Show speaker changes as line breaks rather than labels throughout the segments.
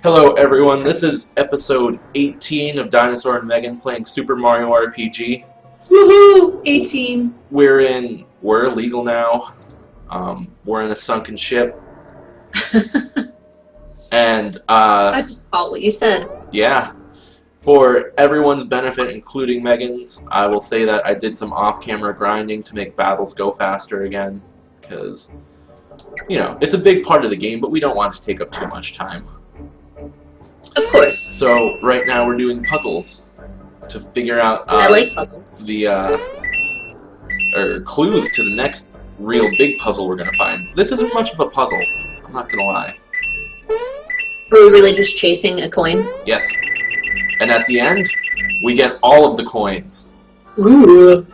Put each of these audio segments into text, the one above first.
Hello everyone, this is episode 18 of Dinosaur and Megan playing Super Mario RPG.
Woohoo! 18.
We're illegal now. We're in a sunken ship. And,
I just thought what you said.
yeah. For everyone's benefit, including Megan's, I will say that I did some off-camera grinding to make battles go faster again. Because, you know, it's a big part of the game, but we don't want to take up too much time.
Of course.
So, right now we're doing puzzles to figure out
I like puzzles.
or clues to the next real big puzzle we're gonna find. This isn't much of a puzzle, I'm not gonna lie.
Are we really just chasing a coin?
Yes. And at the end, we get all of the coins.
Ooh.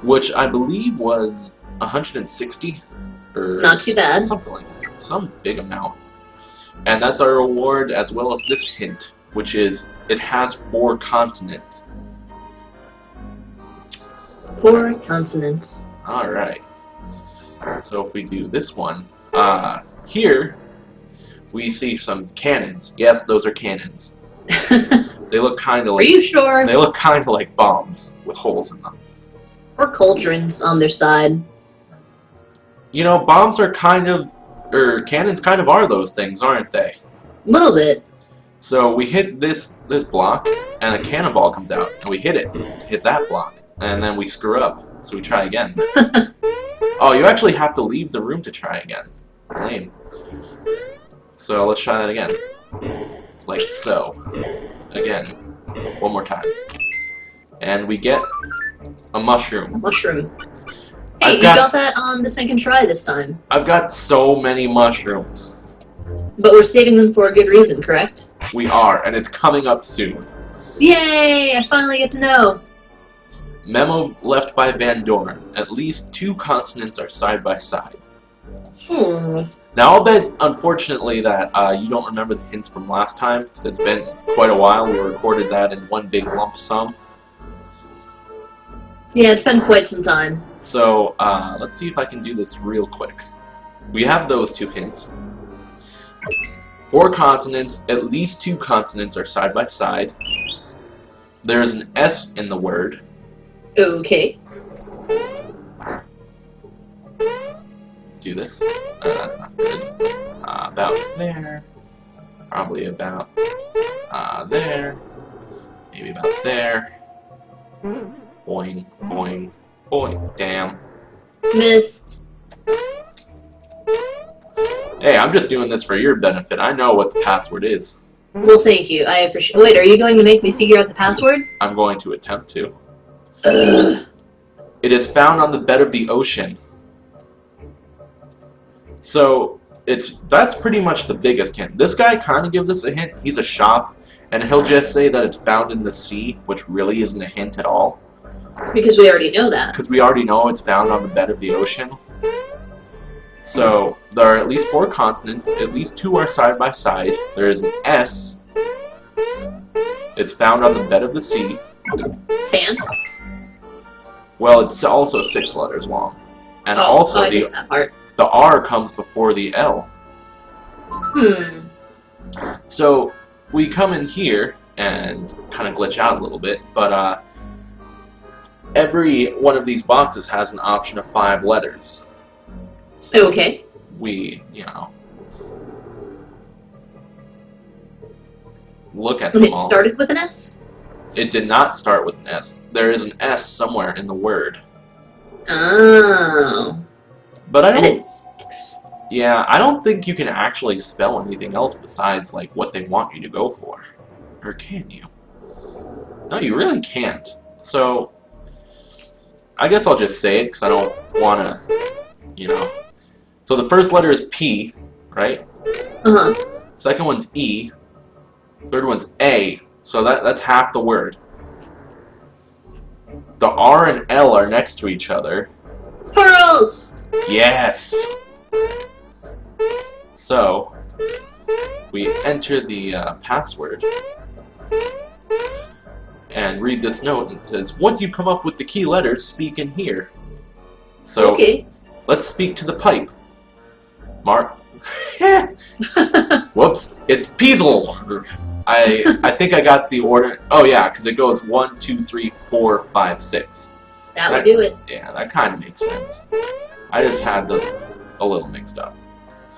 Which I believe was 160 or
Not too bad.
something like that. Some big amount. And that's our reward, as well as this hint, which is it has 4 consonants.
4 consonants.
Alright. So if we do this one, here we see some cannons. Yes, those are cannons. They look kind of like...
Are you sure?
They look kind of like bombs with holes in them.
Or cauldrons on their side.
You know, bombs are kind of... cannons kind of are those things, aren't they?
A little bit.
So we hit this block, and a cannonball comes out, and we hit it to hit that block. And then we screw up, so we try again. Oh, you actually have to leave the room to try again. Lame. So let's try that again. Like so. Again. One more time. And we get a mushroom.
Mushroom. Hey, you got that on the second try this time.
I've got so many mushrooms.
But we're saving them for a good reason, correct?
We are, and it's coming up soon.
Yay! I finally get to know.
Memo left by Van Dorn. At least 2 consonants are side by side. Now I'll bet, unfortunately, that you don't remember the hints from last time, because it's been quite a while. We recorded that in one big lump sum.
Yeah, it's been quite some time.
So, let's see if I can do this real quick. We have those 2 hints. 4 consonants, at least 2 consonants are side by side. There's an S in the word.
Okay.
Do this. That's not good. About there. Probably about there. Maybe about there. Boing, boing, boing. Damn.
Missed.
Hey, I'm just doing this for your benefit. I know what the password is.
Well, thank you. I appreciate. Wait, are you going to make me figure out the password?
I'm going to attempt to. It is found on the bed of the ocean. So that's pretty much the biggest hint. This guy kind of gives us a hint. He's a shop, and he'll just say that it's found in the sea, which really isn't a hint at all.
Because we already know that.
Because we already know it's found on the bed of the ocean. So there are at least 4 consonants. At least 2 are side by side. There is an S. It's found on the bed of the sea.
Sand?
Well, it's also 6 letters long. And also
I missed that part.
The R comes before the L. So we come in here and kind of glitch out a little bit, but every one of these boxes has an option of 5 letters. So
okay.
We, you know, look at them all.
It started with an S?
It did not start with an S. There is an S somewhere in the word.
Oh.
But I don't...
And it's 6.
Yeah, I don't think you can actually spell anything else besides, like, what they want you to go for. Or can you? No, you really can't. So, I guess I'll just say it, because I don't want to, you know. So the first letter is P, right?
Uh-huh.
Second one's E. Third one's A. So that's half the word. The R and L are next to each other.
Pearls!
Yes! So, we enter the password and read this note, and it says, once you come up with the key letters, speak in here. So,
okay.
Let's speak to the pipe. Whoops! It's Peasel. I think I got the order. Oh yeah, because it goes 1, 2, 3, 4, 5, 6.
That would do it.
Yeah, that kind of makes sense. I just had a little mixed up.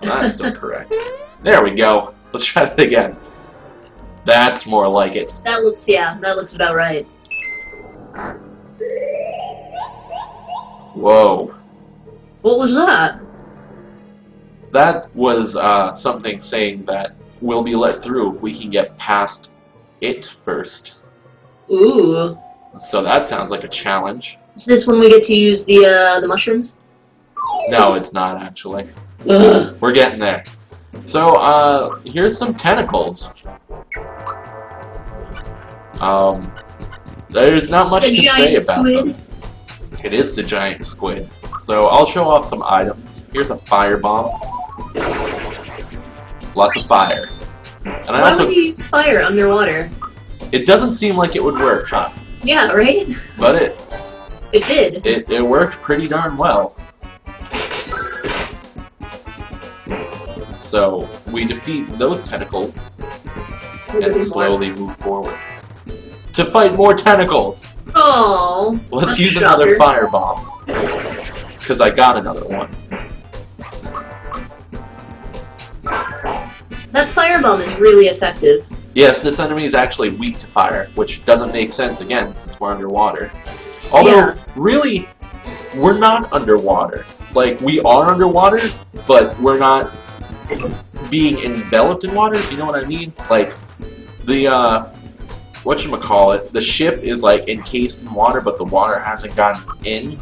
So that's still correct. There we go. Let's try that again. That's more like it.
That looks about right.
Whoa.
What was that?
That was something saying that we'll be let through if we can get past it first.
Ooh.
So that sounds like a challenge.
Is this when we get to use the mushrooms?
No, it's not actually.
Ugh.
We're getting there. So, here's some tentacles. There's not much to say about them. It is the giant squid. So I'll show off some items. Here's a firebomb. Lots of fire. And
Why would you use fire underwater?
It doesn't seem like it would work, huh?
Yeah, right?
But it
did.
It worked pretty darn well. So we defeat those tentacles and slowly move forward to fight more tentacles.
Oh.
Let's use another firebomb because I got another one.
That firebomb is really effective.
Yes, this enemy is actually weak to fire, which doesn't make sense again since we're underwater. Although, really, we're not underwater. Like, we are underwater, but we're not being enveloped in water, you know what I mean? Like, the, whatchamacallit, the ship is, like, encased in water, but the water hasn't gotten in.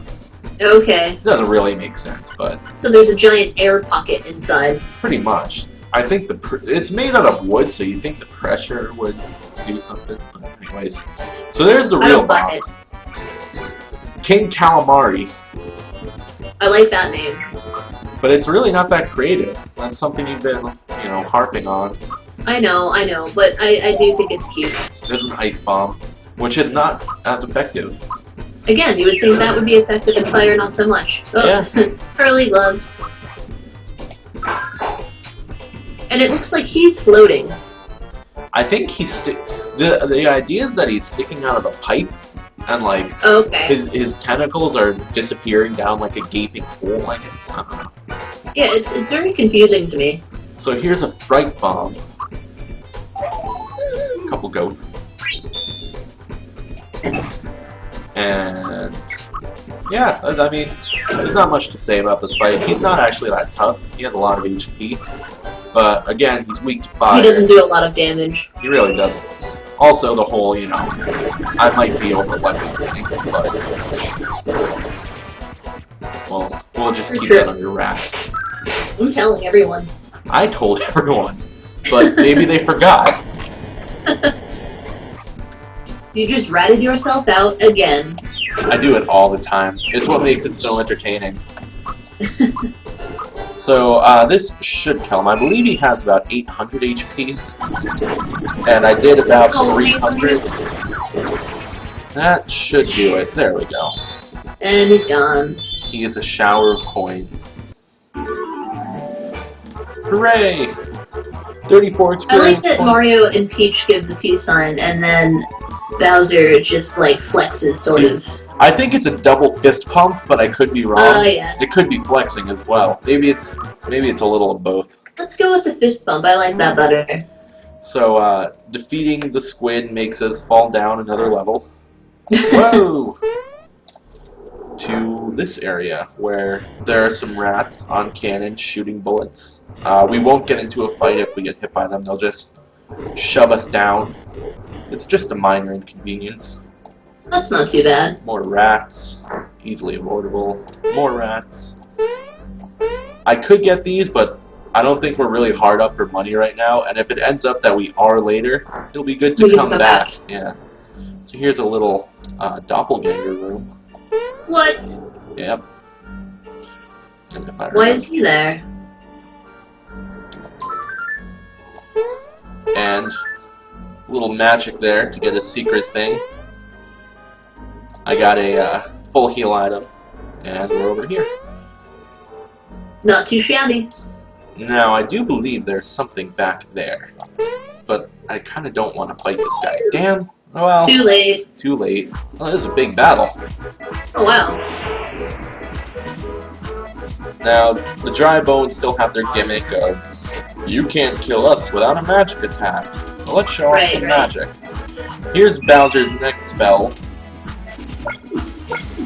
Okay.
It doesn't really make sense, but...
So there's a giant air pocket inside.
Pretty much. I think it's made out of wood, so you'd think the pressure would do something. But anyways, so there's the real boss. King Calamari.
I like that name.
But it's really not that creative. That's something you've been, you know, harping on.
I know, but I do think it's cute.
There's an ice bomb, which is not as effective.
Again, you would think that would be effective in fire, not so much. Oh,
yeah.
Pearly gloves. And it looks like he's floating.
I think the idea is that he's sticking out of a pipe, and like his tentacles are disappearing down like a gaping hole. I guess. I don't know.
Yeah, it's very confusing to me.
So here's a fright bomb. A couple ghosts. And yeah, I mean, there's not much to say about this fight. He's not actually that tough. He has a lot of HP. But again, he's weak to fire.
He doesn't do a lot of damage.
He really doesn't. Also, the whole, you know, I might be overleveled thing, but well, we'll just keep that under wraps.
I'm telling everyone.
I told everyone, but maybe they forgot.
You just ratted yourself out again.
I do it all the time. It's what makes it so entertaining. So, this should kill him. I believe he has about 800 HP. And I did about 300. That should do it. There we go.
And he's gone.
He is a shower of coins. Hooray! 34 experience.
I like that Mario and Peach give the peace sign, and then Bowser just, like, flexes, sort of.
I think it's a double fist pump, but I could be wrong.
Yeah.
It could be flexing as well. Maybe it's a little of both.
Let's go with the fist bump. I like that better.
So, defeating the squid makes us fall down another level. Whoa! To this area, where there are some rats on cannons shooting bullets. We won't get into a fight if we get hit by them. They'll just shove us down. It's just a minor inconvenience.
That's not too bad.
More rats. Easily avoidable. More rats. I could get these, but I don't think we're really hard up for money right now, and if it ends up that we are later, it'll be good to come back. Yeah. So here's a little doppelganger room.
What?
Yep.
Why is he there?
And a little magic there to get a secret thing. I got a full heal item, and we're over here.
Not too shabby.
Now, I do believe there's something back there. But I kind of don't want to fight this guy. Damn. Well,
Too late.
Too late. Well, this is a big battle.
Oh, wow.
Now, the dry bones still have their gimmick of, you can't kill us without a magic attack. So let's show off the magic. Here's Bowser's next spell.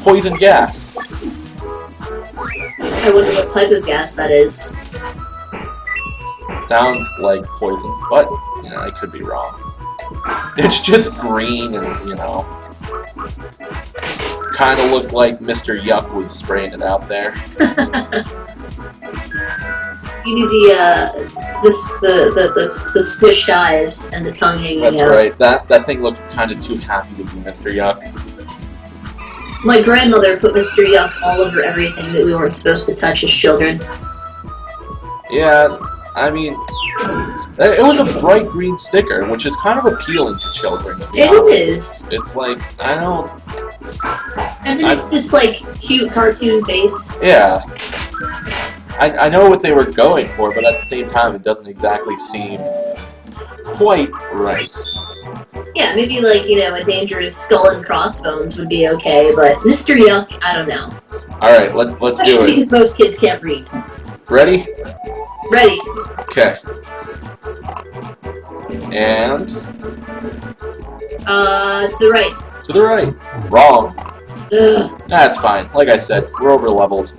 Poison gas.
I wonder what type of gas that is.
Sounds like poison, but, you know, I could be wrong. It's just green and, you know, kind of looked like Mr. Yuck was spraying it out there.
You need the squished eyes and the tongue hanging out.
That's right. That thing looked kind of too happy to be Mr. Yuck.
My grandmother put Mr. Yuck all over everything that we weren't supposed to touch as children.
Yeah, I mean, it was a bright green sticker, which is kind of appealing to children, to be honest.
It is.
It's like, I don't...
And then it's this, like, cute cartoon face.
Yeah. I know what they were going for, but at the same time, it doesn't exactly seem quite right.
Yeah, maybe, like, you know, a dangerous skull and crossbones would be okay, but Mr. Yuck, I don't know.
Alright, let's do it.
Because most kids can't read.
Ready?
Ready.
Okay. And...
to the right.
To the right. Wrong.
Ugh.
That's fine. Like I said, we're over-leveled.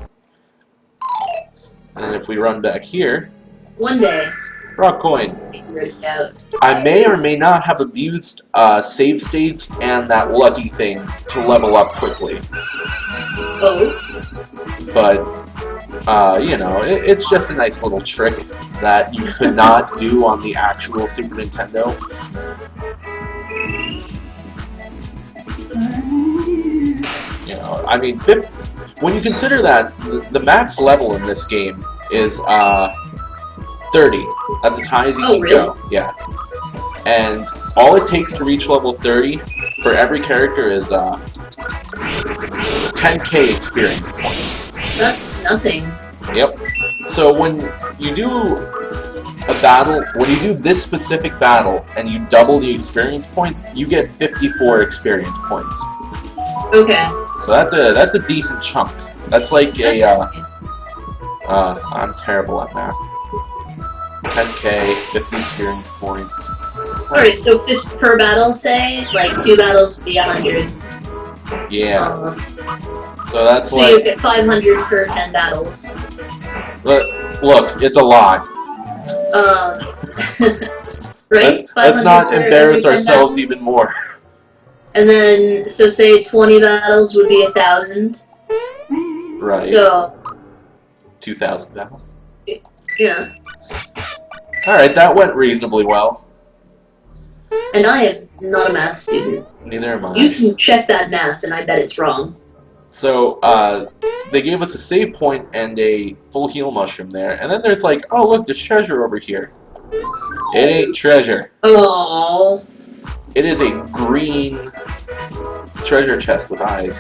And if we run back here...
One day.
Rock coin.
Figure it out.
I may or may not have abused save states and that lucky thing to level up quickly.
Oh.
But, you know, it's just a nice little trick that you could not do on the actual Super Nintendo. You know, I mean, when you consider that the max level in this game is 30. That's as high as you can go. Yeah. And all it takes to reach level 30 for every character is 10k experience points.
That's nothing.
Yep. So when you do a battle, when you do this specific battle and you double the experience points, you get 54 experience points.
Okay.
So that's a decent chunk. That's like a I'm terrible at math. 10k, 50 experience points.
Alright, so per battle, say, like 2 battles would be 100.
Yeah. So that's
so
like...
you get 500 per 10 battles.
Look, it's a lot.
Right?
Let's not embarrass ourselves
battles?
even more.
And then, so say 20 battles would be 1,000.
Right.
So...
2,000 battles.
Yeah.
Alright, that went reasonably well.
And I am not a math student.
Neither am I.
You can check that math, and I bet it's wrong.
So, they gave us a save point and a full heal mushroom there. And then there's like, oh look, there's treasure over here. It ain't treasure.
Oh.
It is a green treasure chest with eyes.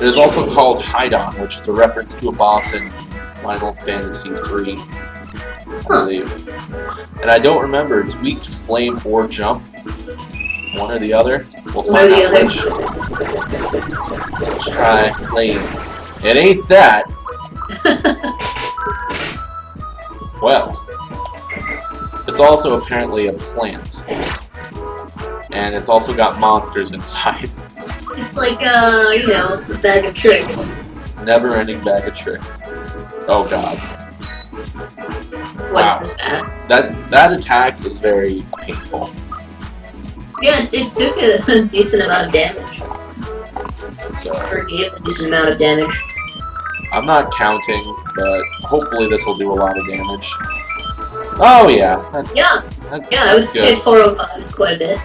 It is also called Hydon, which is a reference to a boss in Final Fantasy III, I believe. And I don't remember, it's weak to flame or jump. One or the other. We'll find out which. Let's try flames. It ain't that. Well, it's also apparently a plant. And it's also got monsters inside.
It's like, you know, a bag of tricks.
Never-ending bag of tricks. Oh god.
What is this at?
That attack is very painful.
Yeah, it took a decent amount of damage.
So,
Or gave a decent amount of damage.
I'm not counting, but hopefully this will do a lot of damage. Oh yeah.
Yeah, I would say 405 is quite a bit.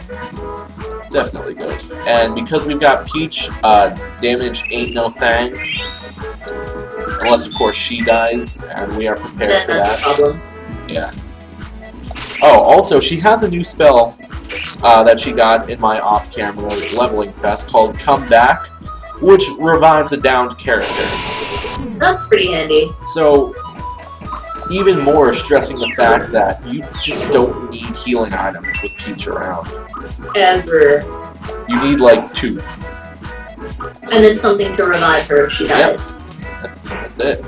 Definitely good. And because we've got Peach, damage ain't no thing. Unless, of course, she dies, and we are prepared for that.
That's a problem.
Yeah. Oh, also, she has a new spell that she got in my off-camera leveling fest called Come Back, which revives a downed character.
That's pretty handy.
So, even more stressing the fact that you just don't need healing items with Peach around.
Ever.
You need like 2.
And then something to revive her if she dies.
Yep. That's it.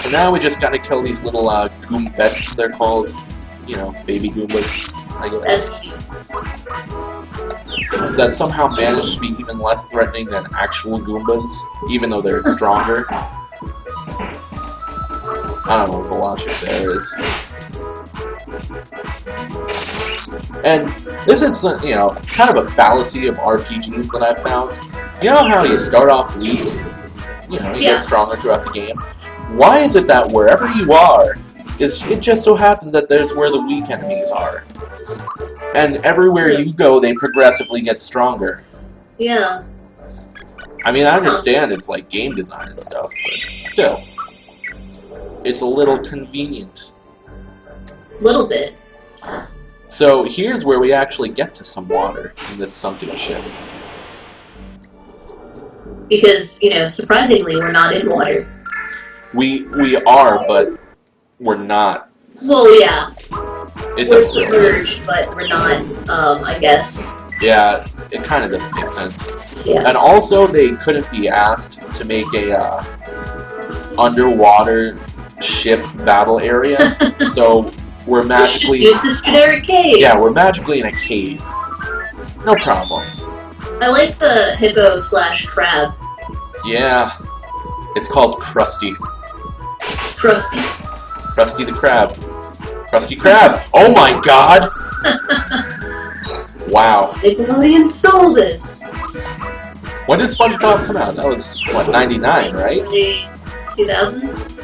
So now we just gotta kill these little Goombets, they're called. You know, baby Goombas, I guess.
That's cute.
That somehow managed to be even less threatening than actual Goombas, even though they're stronger. I don't know what the logic there is. And this is, you know, kind of a fallacy of RPGs that I've found. You know how you start off weak? You know, you get stronger throughout the game. Why is it that wherever you are, it just so happens that there's where the weak enemies are? And everywhere you go, they progressively get stronger.
Yeah.
I mean, I understand it's like game design and stuff, but still. It's a little convenient.
Little bit.
So here's where we actually get to some water in this sunken ship.
Because, you know, surprisingly, we're not in water.
We are, but we're not.
Well, yeah.
We're
submerged, but we're not, I guess.
Yeah, it kind of doesn't make sense.
Yeah.
And also, they couldn't be asked to make a underwater ship battle area, so we're magically...
Just use this generic cave!
Yeah, we're magically in a cave. No problem.
I like the hippo/crab.
Yeah. It's called Krusty.
Krusty.
Krusty the Crab. Krusty Krab! Oh my god! Wow.
Nickelodeon stole this!
When did SpongeBob come out? That was, what, 99, right?
2000?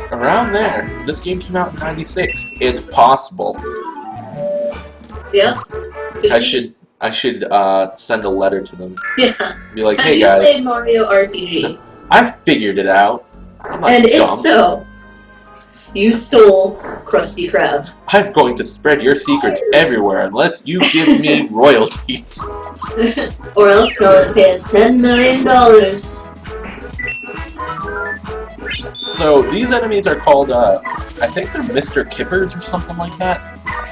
Around there. This game came out in 96. It's possible.
Yep.
I should send a letter to them.
Yeah.
Be like,
Have
hey
you
guys.
played Mario RPG?
I figured it out. I'm not
And
dumb.
if so, you stole Krusty Krab.
I'm going to spread your secrets everywhere unless you give me royalties.
Or else go pay us $10 million.
So these enemies are called, I think they're Mr. Kippers or something like that.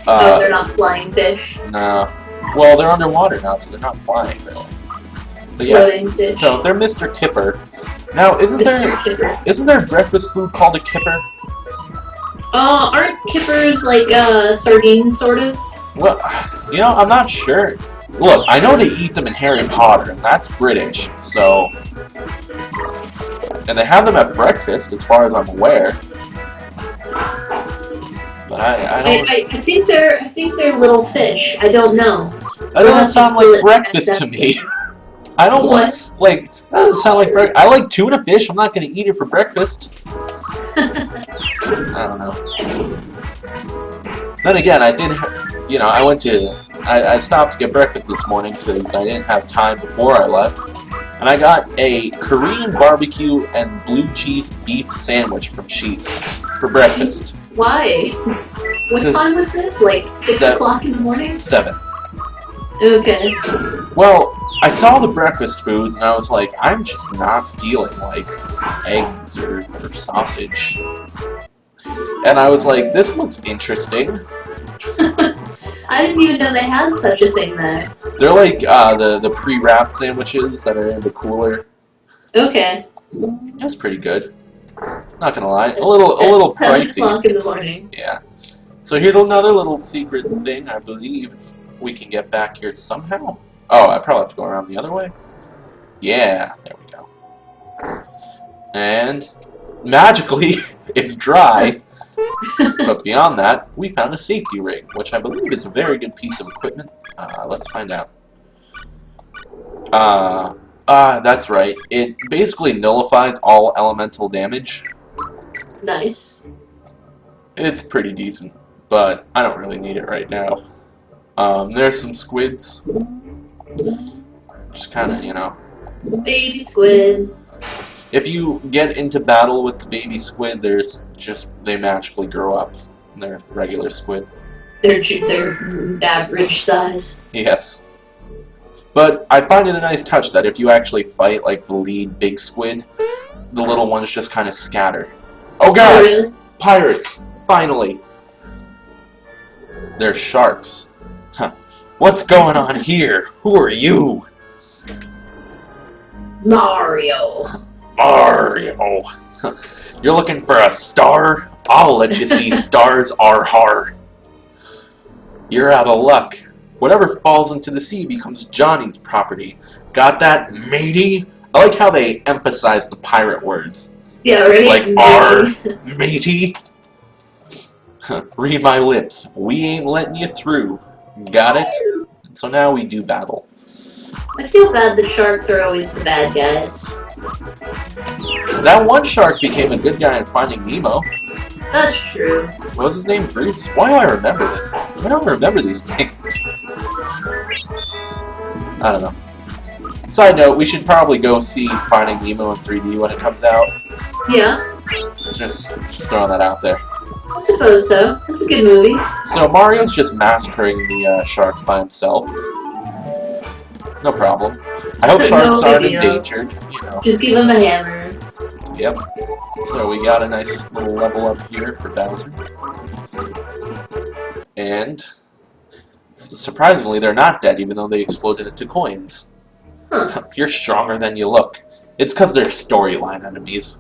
Oh, they're not flying fish?
No. Well, they're underwater now, so they're not flying, really. But yeah,
Floating fish.
so they're Mr. Kipper. Now, isn't there breakfast food called a kipper?
Aren't kippers like, sardines, sort of?
Well, you know, I'm not sure. Look, I know they eat them in Harry Potter, and that's British, so... And they have them at breakfast, as far as I'm aware. But I don't...
I think they're little fish. I don't know.
That doesn't sound like breakfast to me. I don't want... Like, that doesn't sound like breakfast. I like tuna fish. I'm not going to eat it for breakfast. I don't know. Then again, I did... You know, I went to... I stopped to get breakfast this morning because I didn't have time before I left. And I got a Korean barbecue and blue cheese beef sandwich from Sheetz for breakfast.
Why? What time was this? Like 6 o'clock in the morning?
7.
Okay.
Well, I saw the breakfast foods and I was like, I'm just not feeling like eggs or sausage. And I was like, this looks interesting.
I didn't even know they had such a thing there.
They're like the pre-wrapped sandwiches that are in the cooler.
Okay.
That's pretty good. Not gonna lie, a little
7
pricey.
o'clock in the morning.
Yeah. So here's another little secret thing. I believe we can get back here somehow. Oh, I probably have to go around the other way. Yeah, there we go. And magically, it's dry. But beyond that, we found a safety rig, which I believe is a very good piece of equipment. Let's find out. That's right. It basically nullifies all elemental damage.
Nice.
It's pretty decent, but I don't really need it right now. There's some squids. Just kind of, you know.
Baby squid.
If you get into battle with the baby squid, they magically grow up. They're regular squids.
They're average size.
Yes. But I find it a nice touch that if you actually fight like the lead big squid, the little ones just kind of scatter. Oh god!
Oh, really?
Pirates! Finally! They're sharks. Huh. What's going on here? Who are you?
Mario.
Mario! You're looking for a star? I'll let you see stars are hard. You're out of luck. Whatever falls into the sea becomes Johnny's property. Got that, matey? I like how they emphasize the pirate words.
Yeah, right?
Like, R, matey? Read my lips. We ain't letting you through. Got it? So now we do battle.
I feel bad the sharks are always the bad guys.
That one shark became a good guy in Finding Nemo.
That's true.
What was his name? Bruce? Why do I remember this? I don't remember these things. I don't know. Side note, we should probably go see Finding Nemo in 3D when it comes out.
Yeah.
Just throwing that out there.
I suppose so. It's a good movie.
So Mario's just massacring the sharks by himself. No problem. I hope sharks aren't endangered. You know.
Just give him a hammer.
Yep. So we got a nice little level up here for Bowser. And surprisingly, they're not dead, even though they exploded into coins.
Huh.
You're stronger than you look. It's because they're storyline enemies.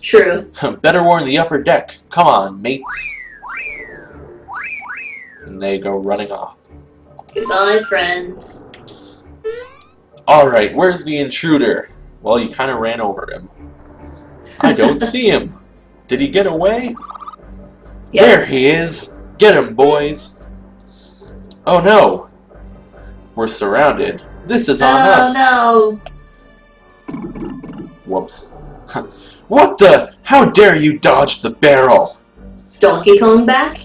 True.
Better warn the upper deck. Come on, mates. And they go running off.
Goodbye, friends.
Alright, where's the intruder? Well, you kind of ran over him. I don't see him. Did he get away?
Yep.
There he is. Get him, boys. Oh no. We're surrounded. This is on us.
Oh
no. Whoops. What the? How dare you dodge the barrel?
Is Donkey Kong back?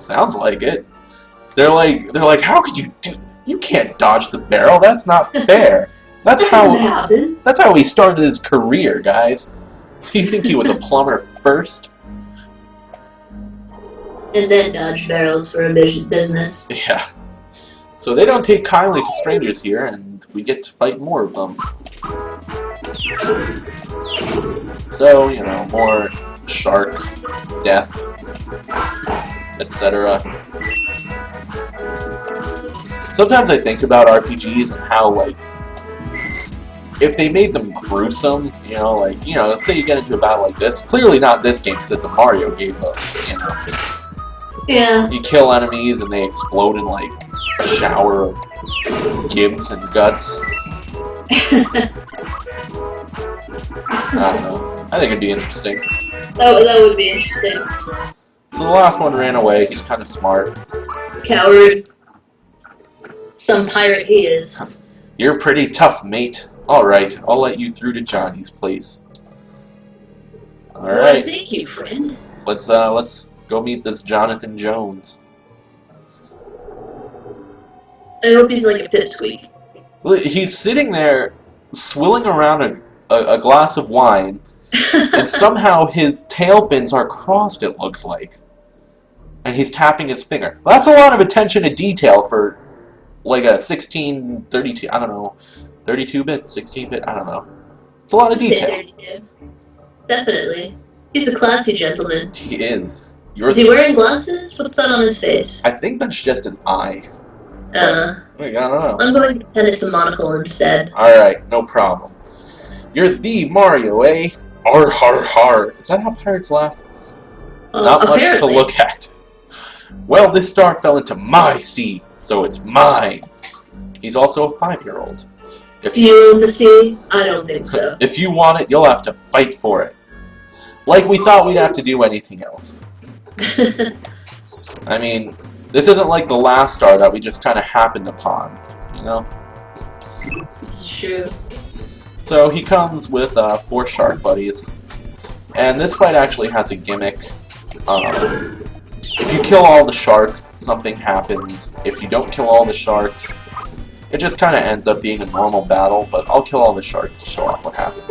Sounds like it. They're like, how could you do? You can't dodge the barrel. That's not fair. That's how he started his career, guys. Do you think he was a plumber first?
And then dodge barrels for a business.
Yeah. So they don't take kindly to strangers here, and we get to fight more of them. So, you know, more shark, death, etc. Sometimes I think about RPGs and how, like, if they made them gruesome, you know, let's say you get into a battle like this, clearly not this game because it's a Mario game, but, you know.
Yeah.
You kill enemies and they explode in, like, a shower of gibs and guts. I don't know. I think it'd be interesting.
That would be interesting.
So the last one ran away. He's kind of smart.
Coward. Some pirate he is.
You're pretty tough, mate. Alright, I'll let you through to Johnny's place. Alright.
Well, thank you, friend.
Let's go meet this Jonathan Jones.
I hope he's like a pipsqueak.
He's sitting there swilling around a glass of wine, and somehow his tail fins are crossed, it looks like. And he's tapping his finger. That's a lot of attention to detail for like a 1632, I don't know, 32-bit, 16-bit, I don't know. It's a lot of detail.
Definitely. He's a classy gentleman.
He is.
Is he wearing glasses? What's that on his face?
I think that's just an eye. I don't know.
I'm going to pretend it's a monocle instead.
Alright, no problem. You're the Mario, eh? Har har har. Is that how pirates laugh? Not
apparently.
much to look at. Well, this star fell into my sea, so it's mine. He's also a 5-year-old.
Do you own the sea? I don't think so.
If you want it, you'll have to fight for it. Like we thought we'd have to do anything else. I mean, this isn't like the last star that we just kind of happened upon, you know?
It's true.
So he comes with 4 shark buddies, and this fight actually has a gimmick. If you kill all the sharks, something happens. If you don't kill all the sharks, it just kind of ends up being a normal battle, but I'll kill all the sharks to show off what happens.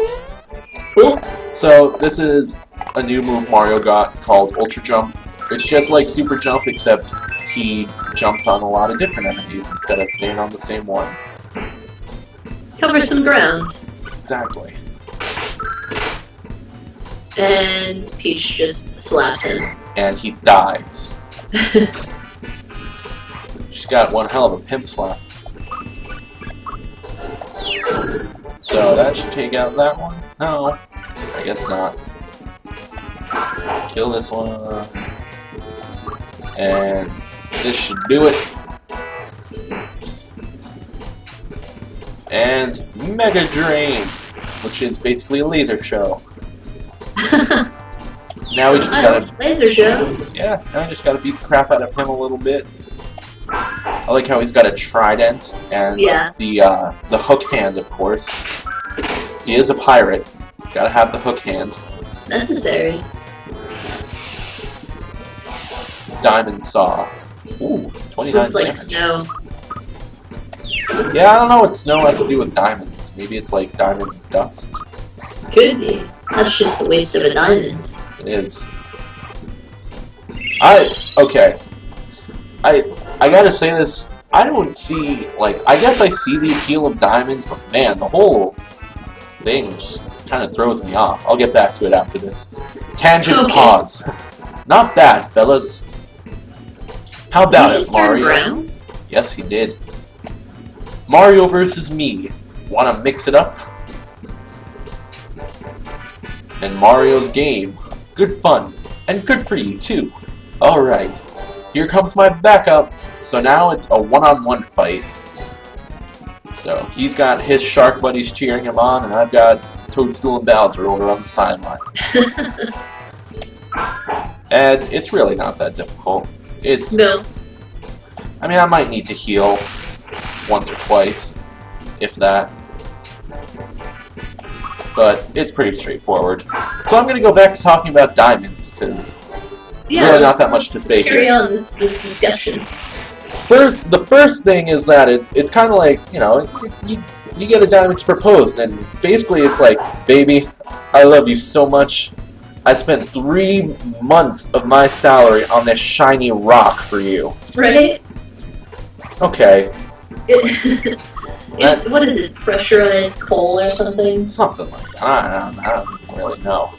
Cool.
So this is a new move Mario got called Ultra Jump. It's just like Super Jump, except he jumps on a lot of different enemies instead of staying on the same one.
Cover some ground.
Exactly.
And Peach just slaps him.
And he dies. She's got one hell of a pimp slap. So that should take out that one. No, I guess not. Kill this one. And this should do it. And Mega Drain, which is basically a laser show. Now we just gotta...
Laser shows?
Yeah, now we just gotta beat the crap out of him a little bit. I like how he's got a trident and the hook hand, of course. He is a pirate. Gotta have the hook hand.
Necessary.
Diamond saw. Ooh, 29
Looks like
damage.
snow.
Yeah, I don't know what snow has to do with diamonds. Maybe it's like diamond dust.
Could be. That's just a waste of a diamond.
It is. Okay. I gotta say this. I don't see, like, I guess I see the appeal of diamonds, but man, the whole thing just kind of throws me off. I'll get back to it after this. Tangent pause. Not bad, fellas. How about it, Mario?
Brown?
Yes, he did. Mario versus me. Wanna mix it up? And Mario's game. Good fun. And good for you, too. Alright. Here comes my backup. So now it's a one-on-one fight. So he's got his shark buddies cheering him on, and I've got Toadstool and Bowser over on the sideline. And it's really not that difficult. It's...
No.
I mean, I might need to heal once or twice, if that. But it's pretty straightforward. So I'm going to go back to talking about diamonds, because really not that much to say here.
Carry on this discussion.
The first thing is that it's kind of like, you know, you get a diamond proposed, and basically it's like, baby, I love you so much. I spent 3 months of my salary on this shiny rock for you.
Right?
Okay.
What is it? Pressurized coal or something?
Something like that. I don't really know.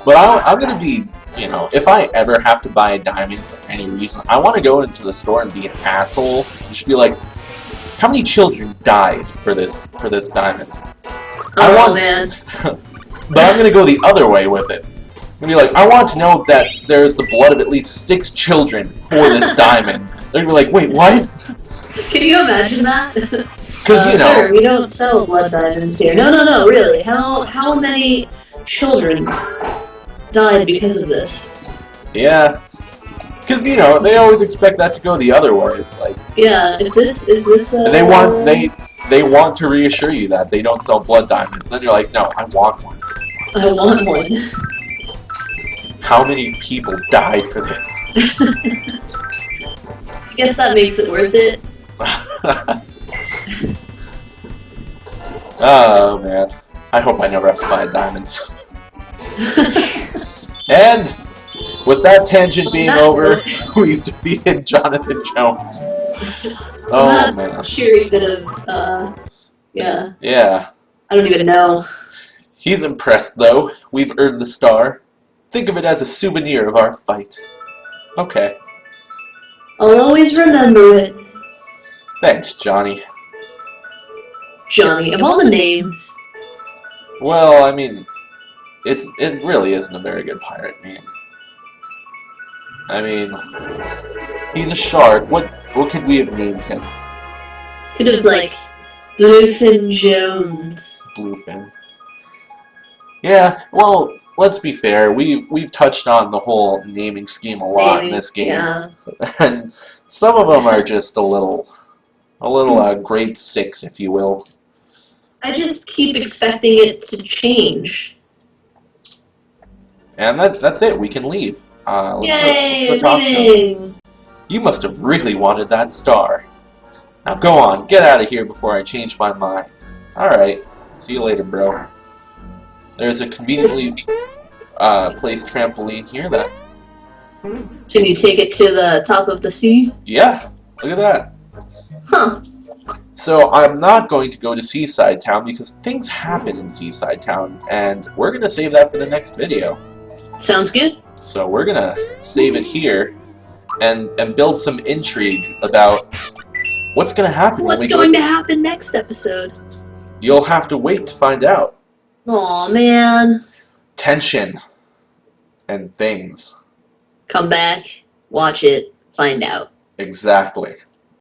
But I'm going to be, you know, if I ever have to buy a diamond for any reason, I want to go into the store and be an asshole. You should be like, how many children died for this diamond?
Man.
But I'm going to go the other way with it. I'm going to be like, I want to know that there's the blood of at least 6 children for this diamond. They're going to be like, wait, what?
Can you imagine that?
Because, you know...
Sir, we don't sell blood diamonds here. No, really. How many children died because of this?
Yeah. Because, you know, they always expect that to go the other way. It's like...
Yeah, is this
They want to reassure you that they don't sell blood diamonds. Then you're like, no, I want one.
I want one.
How many people died for this?
I guess that makes it worth it.
Oh, man. I hope I never have to buy a diamond. And, with that tangent being over, we've defeated Jonathan Jones. Oh, man.
Cheery bit of, yeah.
Yeah.
I don't even know.
He's impressed, though. We've earned the star. Think of it as a souvenir of our fight. Okay.
I'll always remember it.
Thanks, Johnny.
Johnny, of all the names.
Well, I mean, it really isn't a very good pirate name. I mean, he's a shark. What could we have named him?
Could have, like, Bluefin Jones.
Bluefin. Yeah, well, let's be fair. We've touched on the whole naming scheme a lot in this game.
Yeah.
And some of them are just a little grade 6, if you will.
I just keep expecting it to change.
And that's it. We can leave.
Yay! Leaving!
You must have really wanted that star. Now go on, get out of here before I change my mind. Alright, see you later, bro. There's a conveniently placed trampoline here that...
Can you take it to the top of the sea?
Yeah, look at that.
Huh.
So I'm not going to go to Seaside Town because things happen in Seaside Town, and we're going to save that for the next video.
Sounds good.
So we're going to save it here and build some intrigue about what's going to happen when we
What's
go.
going to happen next episode?
You'll have to wait to find out.
Aw, man.
Tension and things.
Come back, watch it, find out.
Exactly.